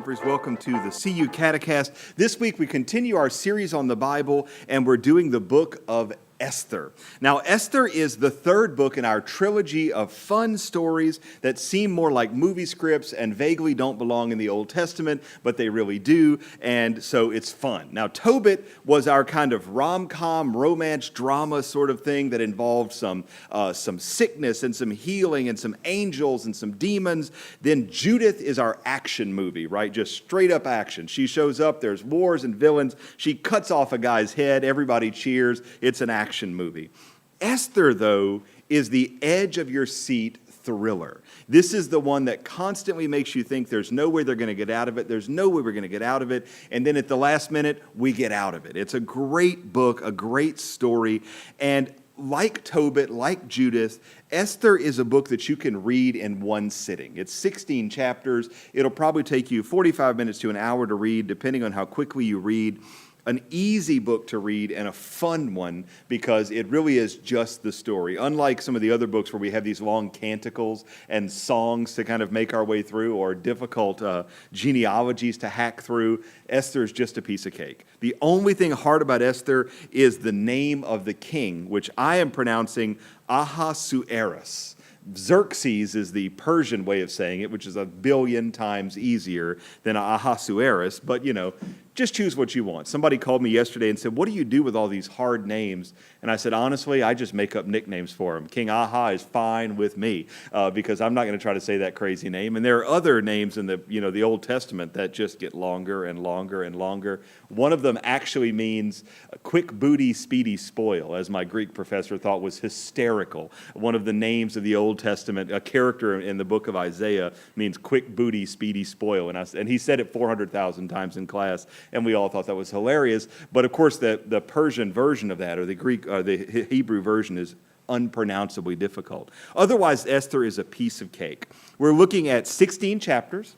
Humphries. Welcome to the CU CateCast. This week we continue our series on the Bible, and we're doing the Book of Esther. Now, Esther is the third book in our trilogy of fun stories that seem more like movie scripts and vaguely don't belong in the Old Testament, but they really do, and so it's fun. Now, Tobit was our kind of rom-com, romance, drama sort of thing that involved some sickness and some healing and some angels and some demons. Then Judith is our action movie, right? Just straight up action. She shows up, there's wars and villains, she cuts off a guy's head, everybody cheers, it's an action movie. Esther, though, is the edge of your seat thriller. This is the one that constantly makes you think there's no way they're going to get out of it. There's no way we're going to get out of it. And then at the last minute, we get out of it. It's a great book, a great story. And like Tobit, like Judith, Esther is a book that you can read in one sitting. It's 16 chapters. It'll probably take you 45 minutes to an hour to read, depending on how quickly you read. An easy book to read and a fun one because it really is just the story. Unlike some of the other books where we have these long canticles and songs to kind of make our way through or difficult genealogies to hack through, Esther is just a piece of cake. The only thing hard about Esther is the name of the king, which I am pronouncing Ahasuerus. Xerxes is the Persian way of saying it, which is 1 billion times easier than Ahasuerus, but just choose what you want. Somebody called me yesterday and said, what do you do with all these hard names? And I said, honestly, I just make up nicknames for him. King Aha is fine with me because I'm not going to try to say that crazy name. And there are other names in the Old Testament that just get longer and longer and longer. One of them actually means quick booty, speedy spoil, as my Greek professor thought was hysterical. One of the names of the Old Testament, a character in the book of Isaiah, means quick booty, speedy spoil. And he said it 400,000 times in class. And we all thought that was hilarious. But of course, the Persian version of that, or the Greek, or the Hebrew version, is unpronounceably difficult. Otherwise, Esther is a piece of cake. We're looking at 16 chapters.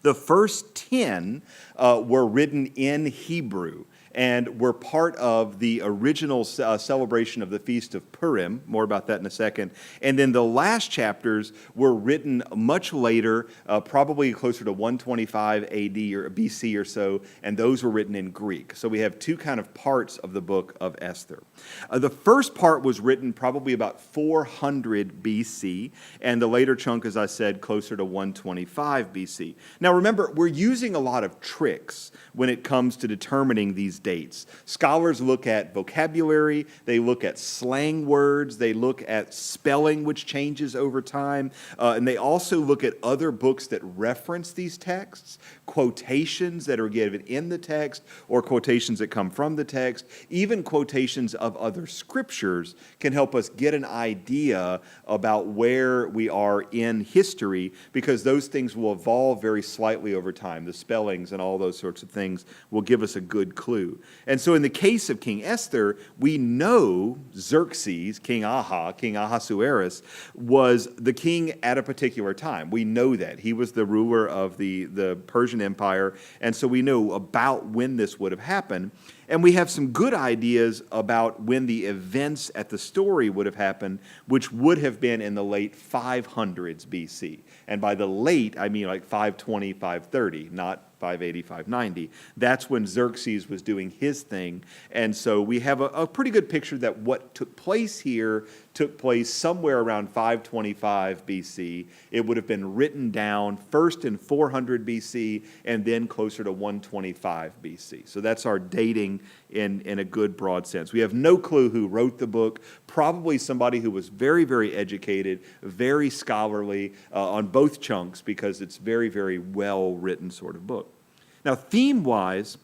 The first 10 were written in Hebrew and were part of the original celebration of the Feast of Purim. More about that in a second. And then the last chapters were written much later, probably closer to 125 AD or BC or so, and those were written in Greek. So we have two kind of parts of the book of Esther. The first part was written probably about 400 BC, and the later chunk, as I said, closer to 125 BC. Now remember, we're using a lot of tricks when it comes to determining these dates. Scholars look at vocabulary, they look at slang words, they look at spelling, which changes over time, and they also look at other books that reference these texts, quotations that are given in the text, or quotations that come from the text. Even quotations of other scriptures can help us get an idea about where we are in history, because those things will evolve very slightly over time. The spellings and all those sorts of things will give us a good clue. And so in the case of King Esther, we know Xerxes, King Ahasuerus, was the king at a particular time. We know that. He was the ruler of the Persian Empire, and so we know about when this would have happened. And we have some good ideas about when the events at the story would have happened, which would have been in the late 500s BC. And by the late, I mean like 520, 530, not 580, 590. That's when Xerxes was doing his thing. And so we have a pretty good picture that what took place here took place somewhere around 525 BC. It would have been written down first in 400 BC and then closer to 125 BC. So that's our dating in a good broad sense. We have no clue who wrote the book. Probably somebody who was very, very educated, very scholarly on both chunks, because it's very, very well written sort of book. Now, theme-wise,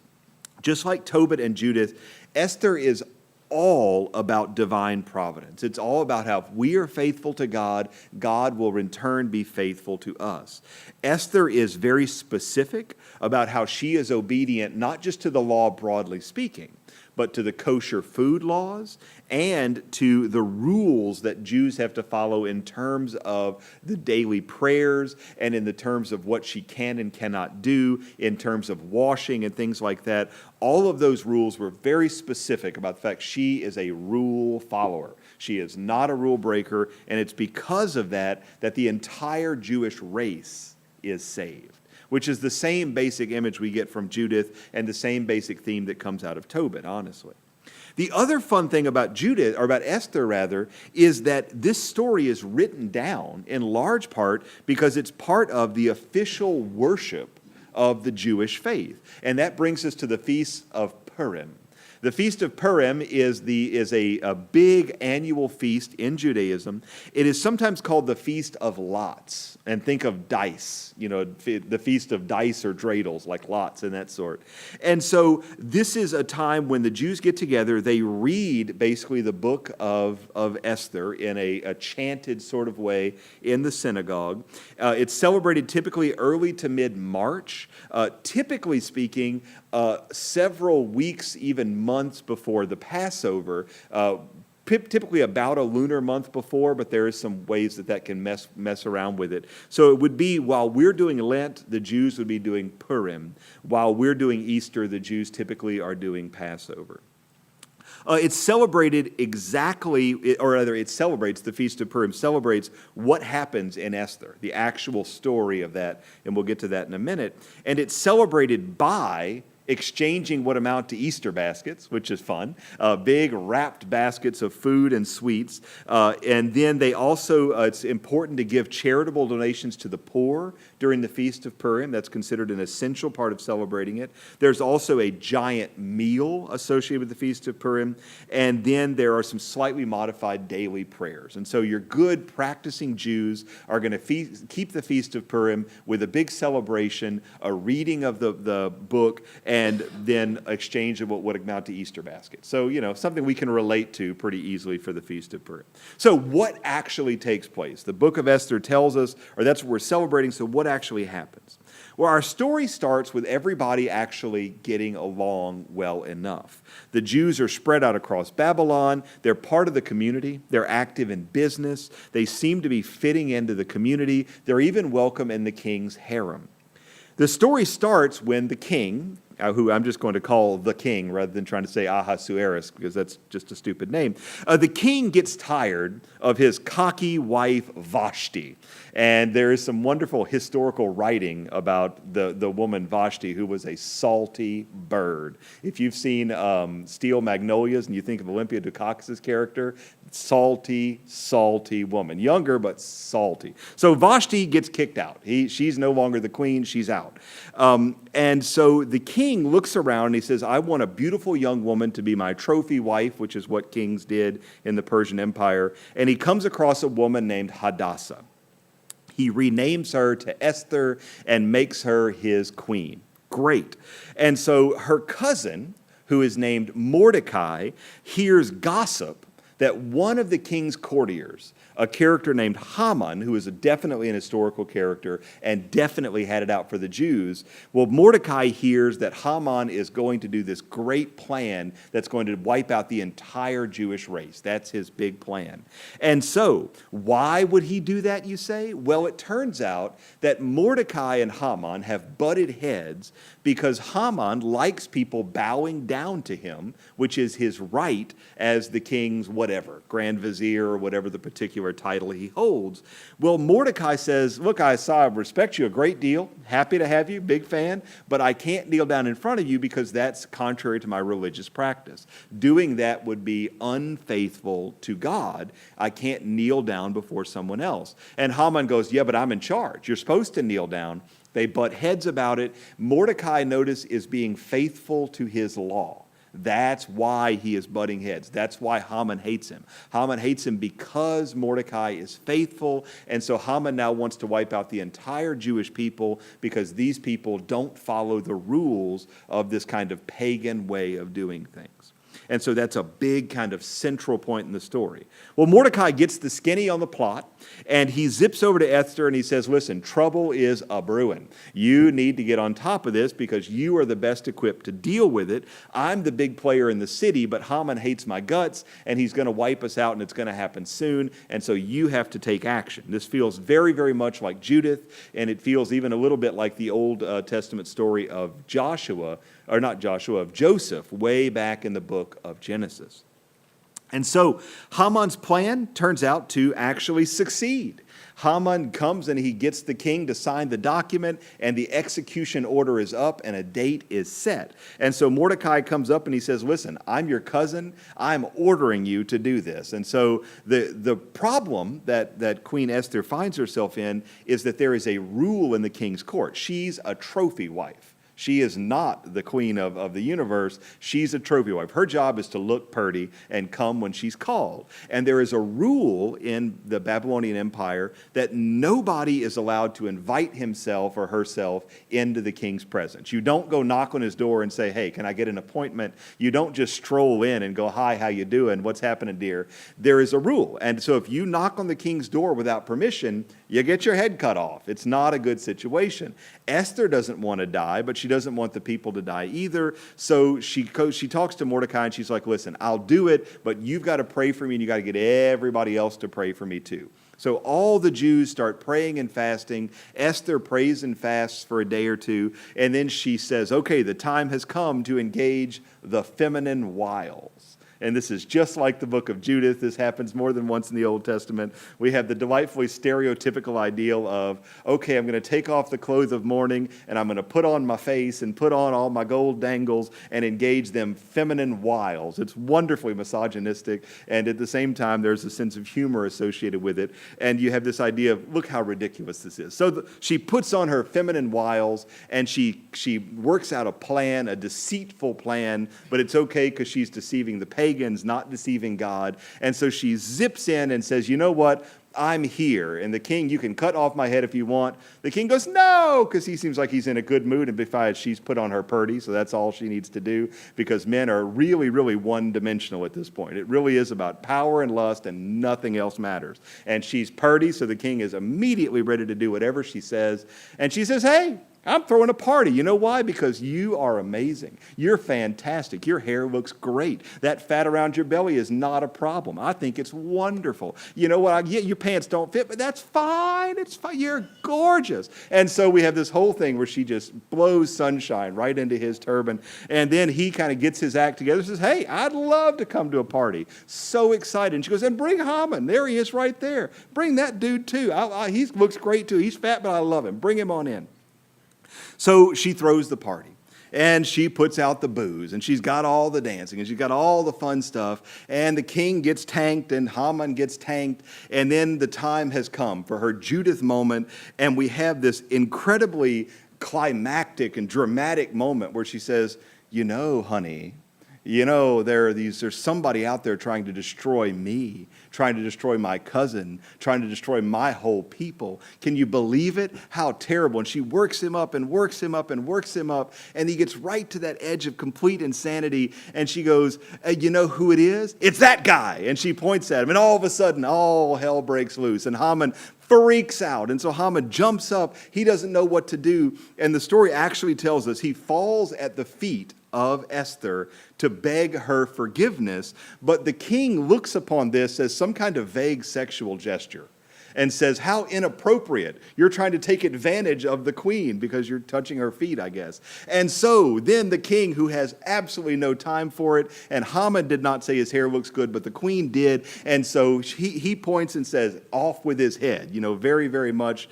just like Tobit and Judith, Esther is all about divine providence. It's all about how if we are faithful to God, God will in turn be faithful to us. Esther is very specific about how she is obedient not just to the law broadly speaking, but to the kosher food laws and to the rules that Jews have to follow in terms of the daily prayers and in the terms of what she can and cannot do, in terms of washing and things like that. All of those rules were very specific about the fact she is a rule follower. She is not a rule breaker, and it's because of that that the entire Jewish race is saved. which is the same basic image we get from Judith and the same basic theme that comes out of Tobit, honestly. The other fun thing about Judith, or about Esther rather, is that this story is written down in large part because it's part of the official worship of the Jewish faith. And that brings us to the Feast of Purim. The Feast of Purim is a big annual feast in Judaism. It is sometimes called the Feast of Lots. And think of dice, the Feast of Dice or dreidels, like lots and that sort. And so this is a time when the Jews get together. They read basically the book of Esther in a chanted sort of way in the synagogue. It's celebrated typically early to mid-March. Typically speaking, several weeks, even months before the Passover, typically about a lunar month before, but there is some ways that can mess around with it. So it would be while we're doing Lent, the Jews would be doing Purim. While we're doing Easter, the Jews typically are doing Passover. It's celebrated it celebrates the Feast of Purim, celebrates what happens in Esther, the actual story of that, and we'll get to that in a minute. And it's celebrated by exchanging what amount to Easter baskets, which is fun, big wrapped baskets of food and sweets. And then they also, it's important to give charitable donations to the poor during the Feast of Purim. That's considered an essential part of celebrating it. There's also a giant meal associated with the Feast of Purim. And then there are some slightly modified daily prayers. And so your good practicing Jews are going to keep the Feast of Purim with a big celebration, a reading of the book, and then exchange of what would amount to Easter baskets. So, something we can relate to pretty easily for the Feast of Purim. So what actually takes place? The Book of Esther tells us, or that's what we're celebrating, so what actually happens? Well, our story starts with everybody actually getting along well enough. The Jews are spread out across Babylon. They're part of the community. They're active in business. They seem to be fitting into the community. They're even welcome in the king's harem. The story starts when the king, who I'm just going to call the king rather than trying to say Ahasuerus, because that's just a stupid name. The king gets tired of his cocky wife Vashti. And there is some wonderful historical writing about the woman Vashti, who was a salty bird. If you've seen Steel Magnolias and you think of Olympia Dukakis' character, salty woman. Younger, but salty. So Vashti gets kicked out. She's no longer the queen. She's out. And so the king looks around and he says, I want a beautiful young woman to be my trophy wife, which is what kings did in the Persian Empire. And he comes across a woman named Hadassah. He renames her to Esther and makes her his queen. Great. And so her cousin, who is named Mordecai, hears gossip that one of the king's courtiers, a character named Haman, who is definitely an historical character and definitely had it out for the Jews. Well, Mordecai hears that Haman is going to do this great plan that's going to wipe out the entire Jewish race. That's his big plan. And so, why would he do that, you say? Well, it turns out that Mordecai and Haman have butted heads because Haman likes people bowing down to him, which is his right as the king's whatever, grand vizier or whatever the particular title he holds. Well, Mordecai says, look, I respect you a great deal, happy to have you, big fan, but I can't kneel down in front of you because that's contrary to my religious practice. Doing that would be unfaithful to God. I can't kneel down before someone else. And Haman goes, yeah, but I'm in charge. You're supposed to kneel down. They butt heads about it. Mordecai, notice, is being faithful to his law. That's why he is butting heads. That's why Haman hates him. Haman hates him because Mordecai is faithful, and so Haman now wants to wipe out the entire Jewish people because these people don't follow the rules of this kind of pagan way of doing things. And so that's a big kind of central point in the story. Well, Mordecai gets the skinny on the plot, and he zips over to Esther and he says, listen, trouble is a-brewing. You need to get on top of this because you are the best equipped to deal with it. I'm the big player in the city, but Haman hates my guts, and he's going to wipe us out, and it's going to happen soon, and so you have to take action. This feels very, very much like Judith, and it feels even a little bit like the Old Testament story of of Joseph, way back in the book of Genesis. And so Haman's plan turns out to actually succeed. Haman comes and he gets the king to sign the document, and the execution order is up and a date is set. And so Mordecai comes up and he says, listen, I'm your cousin. I'm ordering you to do this. And so the problem that Queen Esther finds herself in is that there is a rule in the king's court. She's a trophy wife. She is not the queen of the universe. She's a trophy wife. Her job is to look pretty and come when she's called. And there is a rule in the Babylonian Empire that nobody is allowed to invite himself or herself into the king's presence. You don't go knock on his door and say, hey, can I get an appointment? You don't just stroll in and go, hi, how you doing? What's happening, dear? There is a rule. And so if you knock on the king's door without permission, you get your head cut off. It's not a good situation. Esther doesn't want to die, but she doesn't want the people to die either. So she talks to Mordecai and she's like, listen, I'll do it, but you've got to pray for me and you got to get everybody else to pray for me too. So all the Jews start praying and fasting. Esther prays and fasts for a day or two, and then she says, okay, the time has come to engage the feminine wiles. And this is just like the book of Judith. This happens more than once in the Old Testament. We have the delightfully stereotypical ideal of, okay, I'm going to take off the clothes of mourning, and I'm going to put on my face and put on all my gold dangles and engage them feminine wiles. It's wonderfully misogynistic, and at the same time, there's a sense of humor associated with it. And you have this idea of, look how ridiculous this is. So she puts on her feminine wiles, and she works out a plan, a deceitful plan, but it's okay because she's deceiving the pagans, not deceiving God. And so she zips in and says, you know what? I'm here. And the king, you can cut off my head if you want. The king goes, no, because he seems like he's in a good mood. And besides, she's put on her purdy, so that's all she needs to do, because men are really, really one-dimensional at this point. It really is about power and lust, and nothing else matters. And she's purdy, so the king is immediately ready to do whatever she says. And she says, hey, I'm throwing a party. You know why? Because you are amazing. You're fantastic. Your hair looks great. That fat around your belly is not a problem. I think it's wonderful. You know what? Your pants don't fit, but that's fine. It's fine. You're gorgeous. And so we have this whole thing where she just blows sunshine right into his turban. And then he kind of gets his act together and says, hey, I'd love to come to a party. So excited. And she goes, and bring Haman. There he is right there. Bring that dude too. He looks great too. He's fat, but I love him. Bring him on in. So she throws the party, and she puts out the booze, and she's got all the dancing, and she's got all the fun stuff, and the king gets tanked, and Haman gets tanked, and then the time has come for her Judith moment, and we have this incredibly climactic and dramatic moment where she says, you know, honey, you know, there's somebody out there trying to destroy me, trying to destroy my cousin, trying to destroy my whole people. Can you believe it? How terrible. And she works him up and works him up and works him up. And he gets right to that edge of complete insanity. And she goes, you know who it is? It's that guy. And she points at him. And all of a sudden, all hell breaks loose. And Haman freaks out. And so Haman jumps up. He doesn't know what to do. And the story actually tells us he falls at the feet of Esther to beg her forgiveness. But the king looks upon this as some kind of vague sexual gesture and says, how inappropriate. You're trying to take advantage of the queen because you're touching her feet, I guess. And so then the king, who has absolutely no time for it, and Haman did not say his hair looks good, but the queen did. And so he points and says, off with his head. You know, very, very much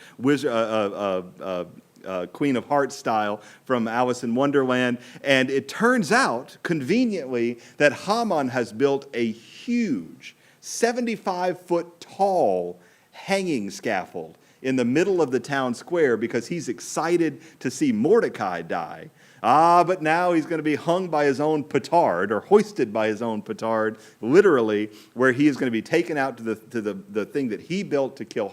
Queen of Hearts style from Alice in Wonderland. And it turns out, conveniently, that Haman has built a huge 75-foot tall hanging scaffold in the middle of the town square because he's excited to see Mordecai die. But now he's going to be hung by his own petard, or hoisted by his own petard, literally, where he is going to be taken out to the thing that he built to kill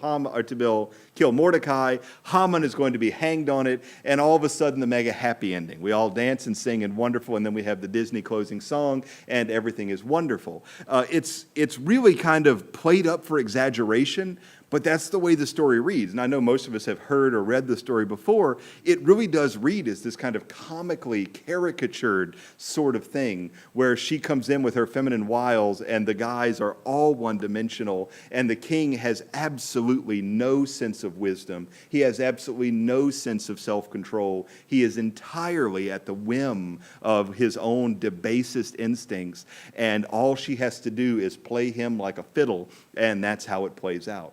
kill Mordecai. Haman is going to be hanged on it, and all of a sudden the mega happy ending. We all dance and sing and wonderful, and then we have the Disney closing song, and everything is wonderful. It's really kind of played up for exaggeration, But that's the way the story reads. And I know most of us have heard or read the story before. It really does read as this kind of comically caricatured sort of thing where she comes in with her feminine wiles and the guys are all one-dimensional and the king has absolutely no sense of wisdom. He has absolutely no sense of self-control. He is entirely at the whim of his own debasest instincts, and all she has to do is play him like a fiddle, and that's how it plays out.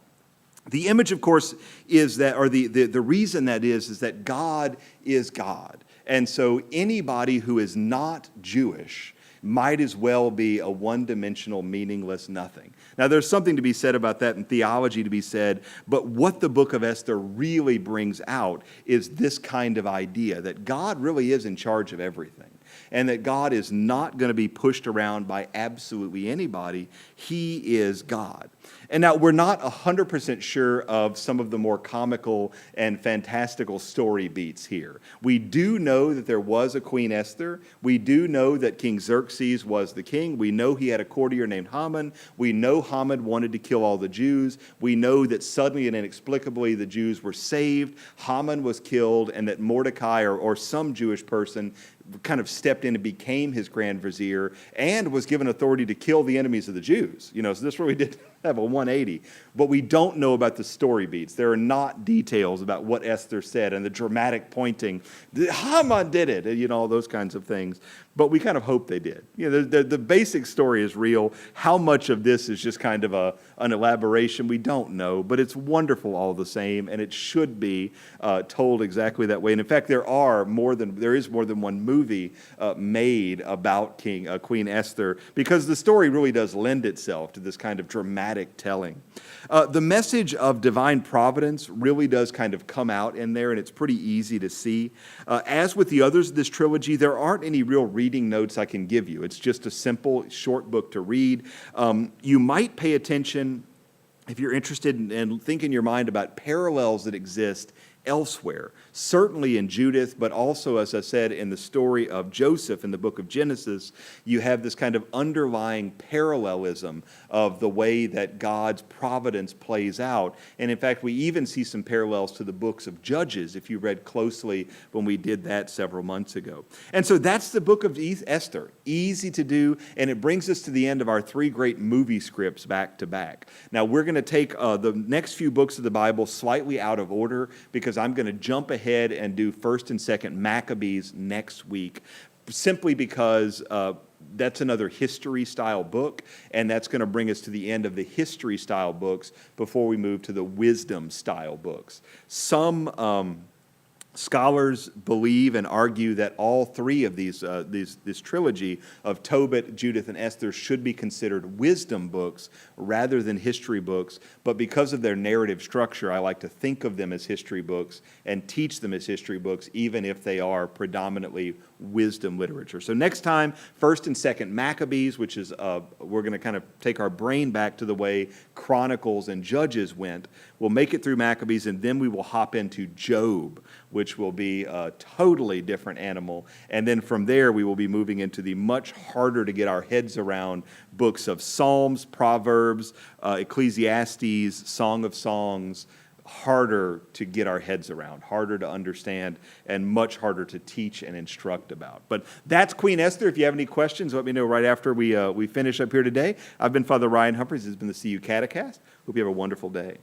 The image, of course, is that, or the reason that is that God is God. And so anybody who is not Jewish might as well be a one-dimensional, meaningless nothing. Now, there's something to be said about that and theology to be said, but what the book of Esther really brings out is this kind of idea that God really is in charge of everything, and that God is not going to be pushed around by absolutely anybody. He is God. And now we're not 100% sure of some of the more comical and fantastical story beats here. We do know that there was a Queen Esther. We do know that King Xerxes was the king. We know he had a courtier named Haman. We know Haman wanted to kill all the Jews. We know that suddenly and inexplicably the Jews were saved. Haman was killed, and that Mordecai or some Jewish person kind of stepped in and became his grand vizier and was given authority to kill the enemies of the Jews. So this really did have a 180. But we don't know about the story beats. There are not details about what Esther said and the dramatic pointing. Haman did it, all those kinds of things. But we kind of hope they did. The basic story is real. How much of this is just kind of an elaboration, we don't know. But it's wonderful all the same, and it should be told exactly that way. And in fact, there is more than one movie made about Queen Esther, because the story really does lend itself to this kind of dramatic telling. The message of divine providence really does kind of come out in there, and it's pretty easy to see. As with the others of this trilogy, there aren't any real reading notes I can give you. It's just a simple, short book to read. You might pay attention, if you're interested and think in your mind about parallels that exist elsewhere, certainly in Judith, but also, as I said, in the story of Joseph in the book of Genesis, you have this kind of underlying parallelism of the way that God's providence plays out. And in fact, we even see some parallels to the books of Judges, if you read closely when we did that several months ago. And so that's the book of Esther. Easy to do, and it brings us to the end of our 3 great movie scripts back to back. Now, we're going to take the next few books of the Bible slightly out of order, because I'm going to jump ahead and do 1st and 2nd Maccabees next week, simply because that's another history-style book, and that's going to bring us to the end of the history-style books before we move to the wisdom-style books. Some scholars believe and argue that all 3 of this trilogy of Tobit, Judith, and Esther should be considered wisdom books rather than history books. But because of their narrative structure, I like to think of them as history books and teach them as history books, even if they are predominantly wisdom literature. So next time, 1st and 2nd Maccabees, which is, we're going to kind of take our brain back to the way Chronicles and Judges went. We'll make it through Maccabees, and then we will hop into Job, which will be a totally different animal. And then from there, we will be moving into the much harder to get our heads around books of Psalms, Proverbs, Ecclesiastes, Song of Songs. Harder to get our heads around, harder to understand, and much harder to teach and instruct about. But that's Queen Esther. If you have any questions, let me know right after we finish up here today. I've been Father Ryan Humphries. This has been the CU CateCast. Hope you have a wonderful day.